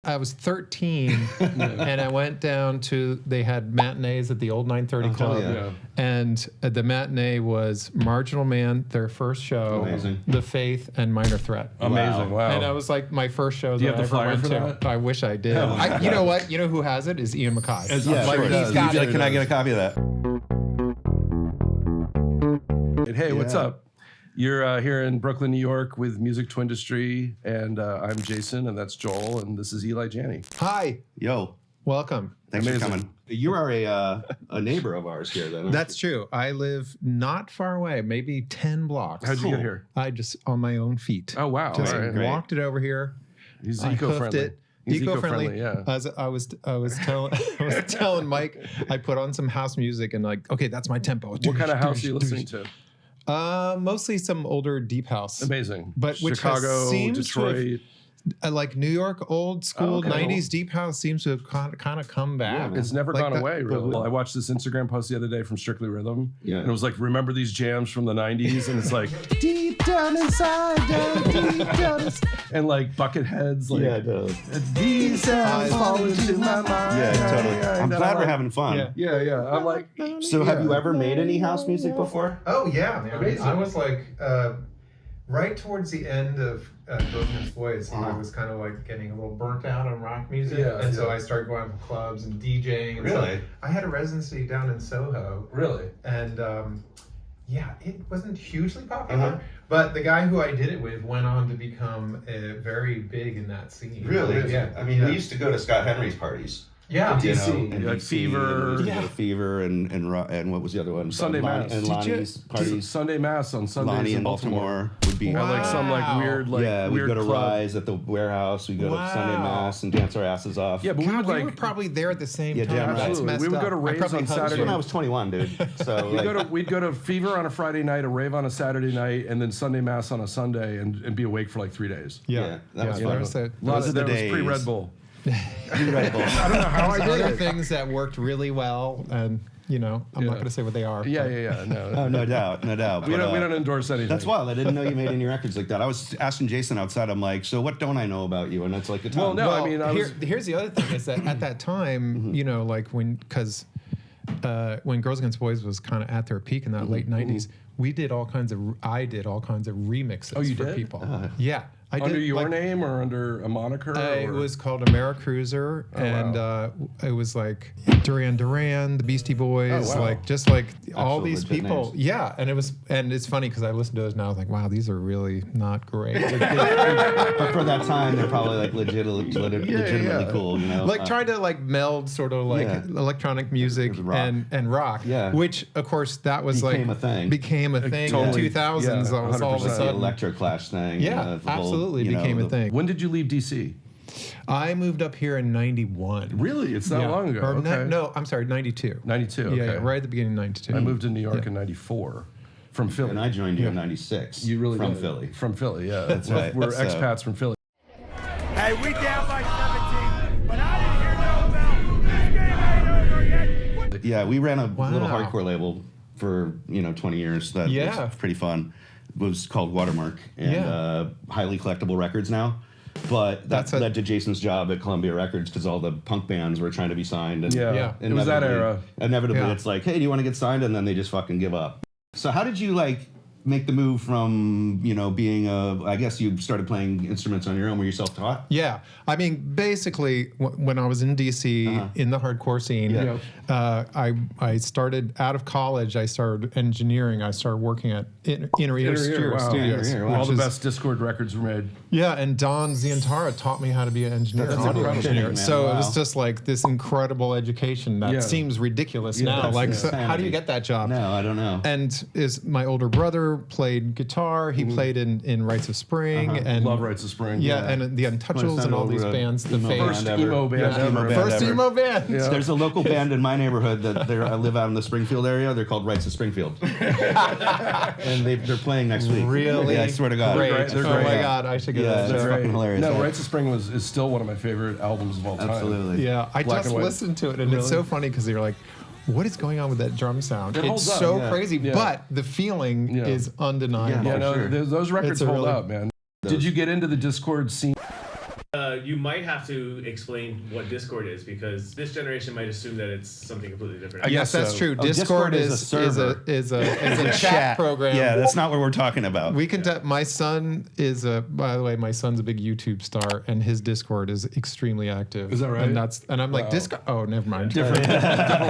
I was 13 and I went down to, they had matinees at the old 930 Club. And the matinee was Marginal Man, their first show, The Faith, and Minor Threat. Amazing, wow. And I was like my first show that I ever went to. That? I wish I did. You know what? You know who has it? Is Ian MacKay. He's got it. Can I get a copy of that? Hey, what's up? You're here in Brooklyn, New York with Music Twindustry, and I'm Jason, and that's Joel, and this is Eli Janney. Hi. Yo. Welcome. Thanks for coming. You are a neighbor of ours here, then. That's true. I live not far away, maybe 10 blocks. How'd you get here? I just on my own feet. Oh, wow. Just walked it over here. He's I eco-friendly. hoofed it. He's Eco-friendly. yeah. As I was telling Mike, I put on some house music and like, okay, that's my tempo. What kind of house are you listening to? Mostly some older deep house. Amazing. But which Chicago, Detroit. Like New York old school 90s deep house seems to have kind of come back. Yeah, it's never like gone away, really. I watched this Instagram post the other day from Strictly Rhythm. Yeah. And it was like, remember these jams from the 90s? And it's like, deep down inside, deep down inside. And like Bucketheads, like, these sounds fall into my mind. Yeah, totally. I'm glad we're having fun. Yeah. I'm like, so have you ever made any house music before? Oh, yeah, man. I was like, right towards the end of Broken's Voice, I was kind of like getting a little burnt out on rock music. So I started going to clubs and DJing. And really? So I had a residency down in Soho. Really? And it wasn't hugely popular, but the guy who I did it with went on to become very big in that scene. Really? Yeah. I mean, we used to go to Scott Henry's parties. Yeah, DC. Like Fever. Fever and what was the other one? Sunday Mass. And Lonnie's parties. Sunday Mass on Sundays Lonnie in in Baltimore would be. At like some like weird we'd go to club. Rise at the warehouse. We'd go to Sunday Mass and dance our asses off. Yeah, but we were probably there at the same time. damn right. That's messed We would go to up. raves on Saturday. When I was 21, dude. So we'd go to Fever on a Friday night, a rave on a Saturday night, and then Sunday Mass on a Sunday, and be awake for like 3 days. Yeah, that was fun. Those are the days. Pre Red Bull. I don't know how I did it. Things that worked really well, and I'm not going to say what they are. Yeah. No. No doubt. We don't endorse anything. That's wild. I didn't know you made any records like that. I was asking Jason outside. I'm like, so what don't I know about you? And it's like a ton. Well, no, I mean, here's the other thing is that at that time, like when Girls Against Boys was kind of at their peak in that late '90s, I did all kinds of remixes for people. Yeah. Under your name or under a moniker? It was called Americruiser, it was like Duran Duran, the Beastie Boys, all these people. Names. Yeah, and it's funny because I listen to those now. I was like, wow, these are really not great. But for that time, they're probably like legitimately cool. Like trying to like meld sort of like electronic music and rock. Yeah. Which of course that was became a thing. Became a thing in the 2000s. All of a sudden, the Electroclash thing. Yeah, absolutely became a thing. When did you leave DC? I moved up here in '91. Really? It's that long ago? No, I'm sorry, '92. 92, okay. Yeah, right at the beginning of '92. I moved to New York in '94 from Philly. And I joined you in '96. You really from did. Philly. From Philly, yeah. That's right. We're expats from Philly. Hey, we down by 17, but I didn't hear no bell. This game ain't over yet. Yeah, we ran a little hardcore label for 20 years. That was pretty fun. It was called Watermark and highly collectible records now. But that led to Jason's job at Columbia Records because all the punk bands were trying to be signed. And it was that era. Inevitably, it's like, hey, do you want to get signed? And then they just fucking give up. So how did you make the move from being I guess you started playing instruments on your own? Were you self-taught? Yeah, I mean basically when I was in DC in the hardcore scene, I started out of college. I started engineering. I started working at Inner Ear Studios. All the best Dischord records were made. Yeah, and Don Zientara taught me how to be an engineer. That's audio engineer. man. So it was just like this incredible education that seems ridiculous now. Like, how do you get that job? No, I don't know. And my older brother played guitar. He played in Rites of Spring and Love Rites of Spring. Yeah, and the Untouchables and all these bands. The first emo band ever. First emo band. Yeah. There's a local band in my neighborhood that I live out in the Springfield area. They're called Rites of Springfield, and they're playing next week. Really? Yeah, I swear to God. Great. They're Oh great. my God, I should get that. That's fucking hilarious. No, Rites of Spring is still one of my favorite albums of all time. Absolutely. Yeah, I Black just and white. listened to it, and it's so funny because you're like, what is going on with that drum sound? It's holds up, so crazy, yeah. but the feeling is undeniable. Yeah, no, sure. those records It's a hold really- up, man. Did you get into the Dischord scene? you might have to explain what Dischord is, because this generation might assume that it's something completely different. Yes, that's true. Discord Dischord is is a chat program. Yeah, that's not what we're talking about. We can. My son is by the way, my son's a big YouTube star, and his Discord is extremely active. Is that right? And I'm like, Discord. Oh, never mind. Different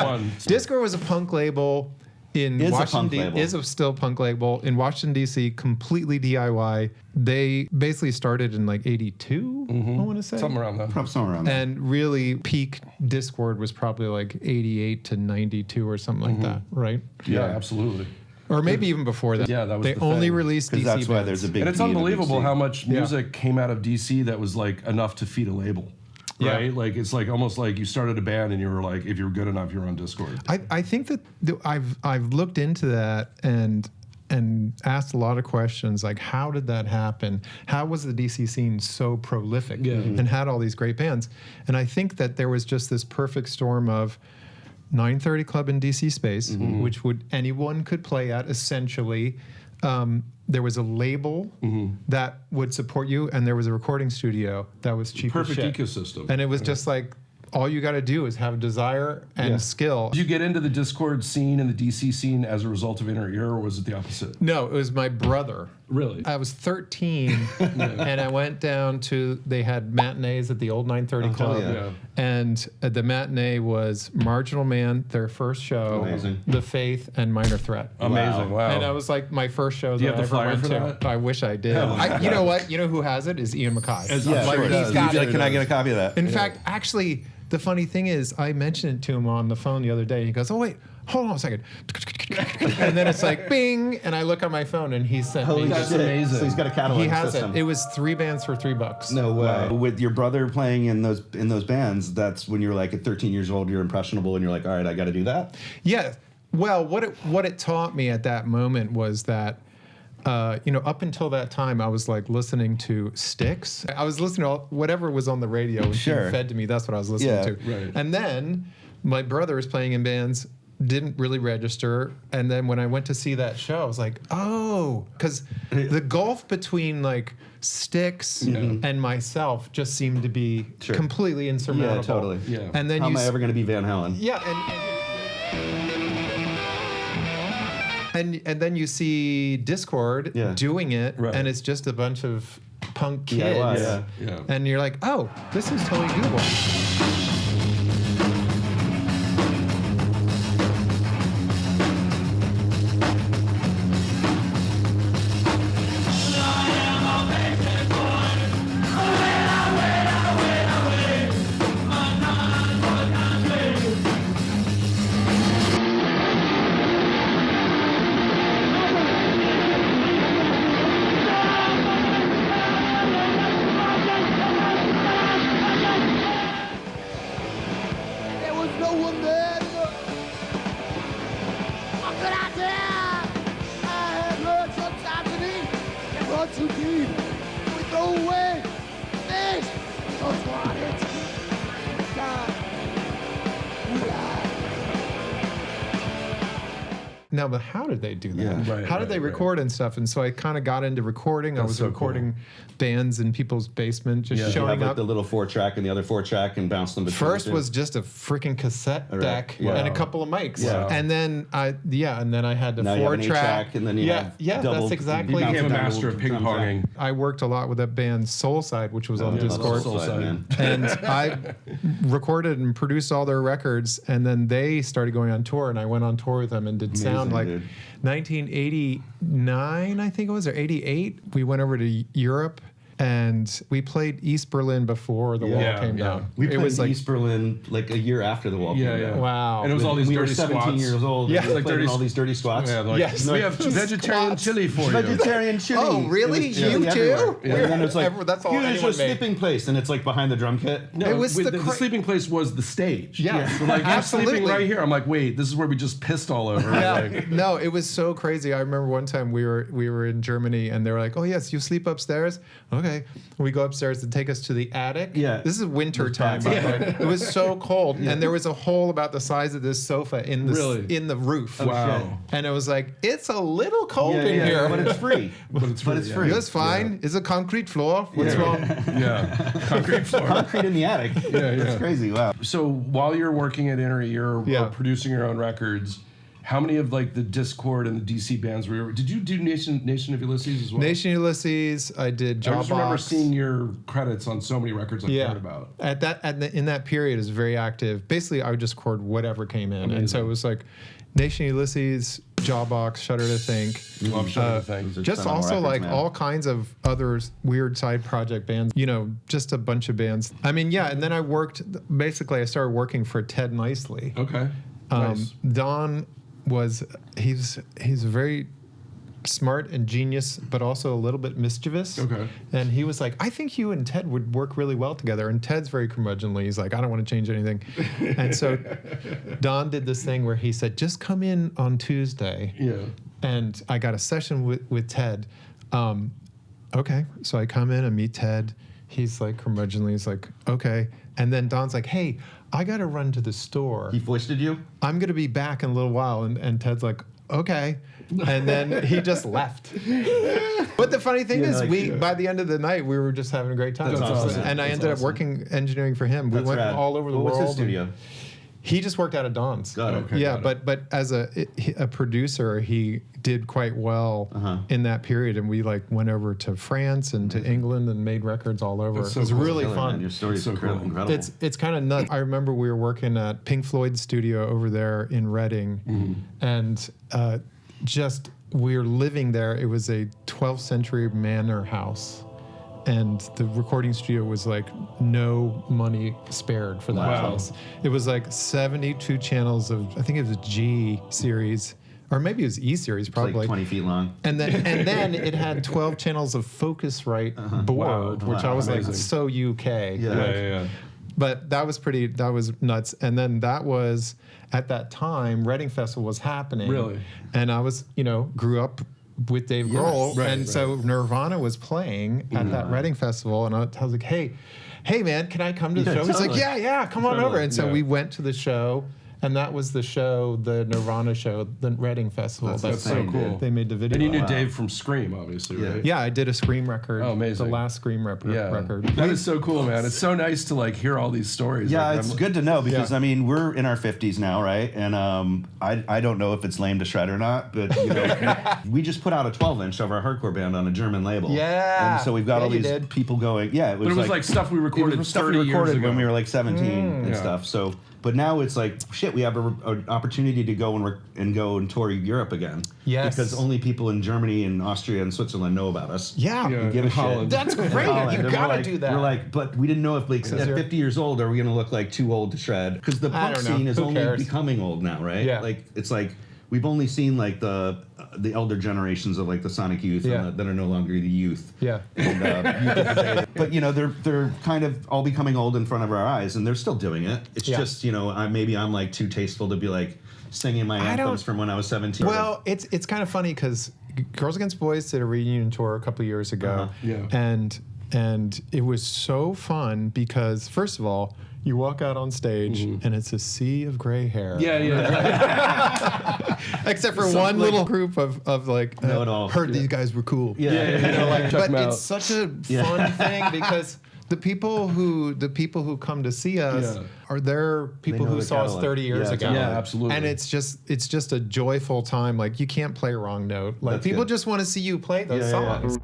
one. Discord was a punk label in Washington. Is a still punk label in Washington D.C. Completely DIY. They basically started in like '82. I want to say Somewhere around that. And really, peak Discord was probably like '88 to '92 or something like that, right? Yeah, absolutely. Or maybe even before that. Yeah, that was they the only thing. released DC that's why bands. there's a big. And it's P in the unbelievable DC. how much music came out of DC that was like enough to feed a label. Yeah. Right? Like it's like almost like you started a band and you were like, if you were good enough, you were on Discord. I think that I've looked into that and asked a lot of questions like, how did that happen? How was the DC scene so prolific and had all these great bands? And I think that there was just this perfect storm of 930 Club in DC space, which anyone could play at essentially. There was a label that would support you, and there was a recording studio that was cheap. Perfect as shit. ecosystem. And it was just like, all you got to do is have desire and skill. Did you get into the Discord scene and the DC scene as a result of Inner Ear, or was it the opposite? No, it was my brother. Really? I was 13, and I went down to, they had matinees at the old 930 Club. yeah. And the matinee was Marginal Man, their first show, Amazing. The Faith, and Minor Threat. Amazing. Wow. And I was like, my first show you that I have the ever flyer went for to. that? I wish I did. You know what? You know who has it? Is Ian Mackay. Yeah, Like, sure he's does. got it. Can I get a copy of that? In fact, actually, the funny thing is, I mentioned it to him on the phone the other day. He goes, "Oh wait, hold on a second," and then it's like, "Bing!" And I look on my phone, and he sent me. That's amazing. So he's got a catalog He has system. it. It was 3 bands for $3. No way. With your brother playing in those bands, that's when you're like at 13 years old, you're impressionable, and you're like, all right, I got to do that. Yeah. Well, what it taught me at that moment was that, up until that time, I was like listening to Styx. I was listening to whatever was on the radio and being fed to me. That's what I was listening to. Right. And then my brother was playing in bands, didn't really register. And then when I went to see that show, I was like, oh, because the gulf between like Styx and myself just seemed to be completely insurmountable. Yeah, totally. Yeah. And then How am I ever going to be Van Halen? Yeah, and then you see Dischord doing it, and it's just a bunch of punk kids, Yeah. and you're like, oh, this is totally doable. Now, but how did they do that? Yeah. Right, how did they record and stuff? And so I kind of got into recording. I was so recording bands in people's basement, just You have showing like up. the little 4-track and the other 4-track and bounce them between First the two. was just a freaking cassette deck Wow. and a couple of mics, Wow. and then I had the Now you have an 4-track, 8-track, and then you have double. that's exactly. You became a Bounce master of down drum ping-ponging. I worked a lot with that band Soulside, which was on Discord. Soulside, man. And I recorded and produced all their records, and then they started going on tour, and I went on tour with them and did sound like dude. 1989, I think it was, or 88. We went over to Europe, and we played East Berlin before the wall came down. We It played was like, East Berlin like a year after the wall came down. wow. And it was all these we were dirty 17 squats. years old. Yeah. and we Like played in dirty all these dirty squats. Yeah, like, Yes. we have vegetarian chili for you. Vegetarian chili. Oh, really? It was chili You too? everywhere. Yeah. And then it's like, That's all here's anyone your made. sleeping place, and it's like behind the drum kit. No, It was the the sleeping place was the stage. Yes. So like, I'm sleeping Absolutely. right here. I'm like, wait, this is where we just pissed all over. Yeah, Like, no, it was so crazy. I remember one time we were in Germany, and they were like, "Oh yes, you sleep upstairs." I'm okay. We go upstairs and take us to the attic. Yeah. This is winter time, by the way. It was so cold. And there was a hole about the size of this sofa in the roof. Wow. And it was like, it's a little cold in here. But it's free. But it's free. It was fine. It's a concrete floor. What's wrong? Yeah. Concrete floor. Concrete in the attic. That's crazy. Wow. So while you're working at Inner Ear or producing your own records, how many of like the Dischord and the DC bands were you? Did you do Nation of Ulysses as well? Nation of Ulysses. I did Jawbox. I just remember seeing your credits on so many records I've heard about. In that period, it was very active. Basically, I would just record whatever came in, and so it was like Nation of Ulysses, Jawbox, Shudder to Think. Love Shudder to Think. Just also like all kinds of other weird side project bands. You know, just a bunch of bands. I mean, and then I worked. Basically, I started working for Ted Nicely. Okay. Nice. Don he's very smart and genius, but also a little bit mischievous. Okay. And he was like, I think you and Ted would work really well together. And Ted's very curmudgeonly. He's like, I don't want to change anything. And so Don did this thing where he said, just come in on Tuesday. Yeah. And I got a session with Ted. Okay. So I come in and meet Ted. He's like curmudgeonly. He's like, okay. And then Don's like, hey, I got to run to the store. He foisted you? I'm going to be back in a little while. And Ted's like, okay. And then he just left. But the funny thing is, by the end of the night, we were just having a great time. That's awesome. And I ended up working engineering for him. We went all over the world. What's his studio? He just worked out of Don's. Got it. Okay, yeah, but as a producer, he did quite well in that period, and we like went over to France and to England and made records all over. It was really fun. Man. Your story's incredible. It's kind of nuts. I remember we were working at Pink Floyd's studio over there in Reading, and we were living there. It was a 12th century manor house. And the recording studio was like no money spared for that place. It was like 72 channels of, I think it was a G series, or maybe it was E series, probably. It's like 20 feet long. And then it had 12 channels of Focusrite board, which I was like, so UK. Yeah. But that was nuts. And then that was, at that time, Reading Festival was happening. Really? And I was, grew up with Dave Grohl, so Nirvana was playing at that Reading Festival, and I was like, "Hey, man, can I come to the show?" He's like, "Yeah, come on over." And so we went to the show, and that was the show, the Nirvana show, the Reading Festival. That's so cool. They made the video. And you knew Dave from Scream, obviously, right? Yeah, I did a Scream record. Oh, amazing. The last Scream record. That is so cool, man. It's so nice to like hear all these stories. Yeah, like, it's good to know because I mean we're in our 50s now, right? And I don't know if it's lame to shred or not, but we just put out a 12-inch of our hardcore band on a German label. Yeah. And so we've got all these people going. Yeah, it was like stuff we recorded 30 years ago when we were like 17 and stuff. So. But now it's like, shit, we have an opportunity to go and tour Europe again. Yes. Because only people in Germany and Austria and Switzerland know about us. Yeah. Give a Holland. shit. That's great. You gotta do that. We're like, but we didn't know if like at 50 years old, are we going to look like too old to shred? Because the punk scene is only becoming old now, right? Yeah. Like, it's like, we've only seen like the elder generations of like the Sonic Youth that are no longer the youth. Yeah. And, but they're kind of all becoming old in front of our eyes, and they're still doing it. It's just maybe I'm like too tasteful to be like singing my anthems from when I was 17. Well, it's kind of funny because Girls Against Boys did a reunion tour a couple of years ago, and it was so fun because first of all, you walk out on stage and it's a sea of gray hair. Except for one little group of like, heard these guys were cool. But it's such a fun thing because the people who come to see us are there people who saw us 30 years ago. Yeah, absolutely. And it's just a joyful time. Like you can't play a wrong note. Like people just want to see you play those songs.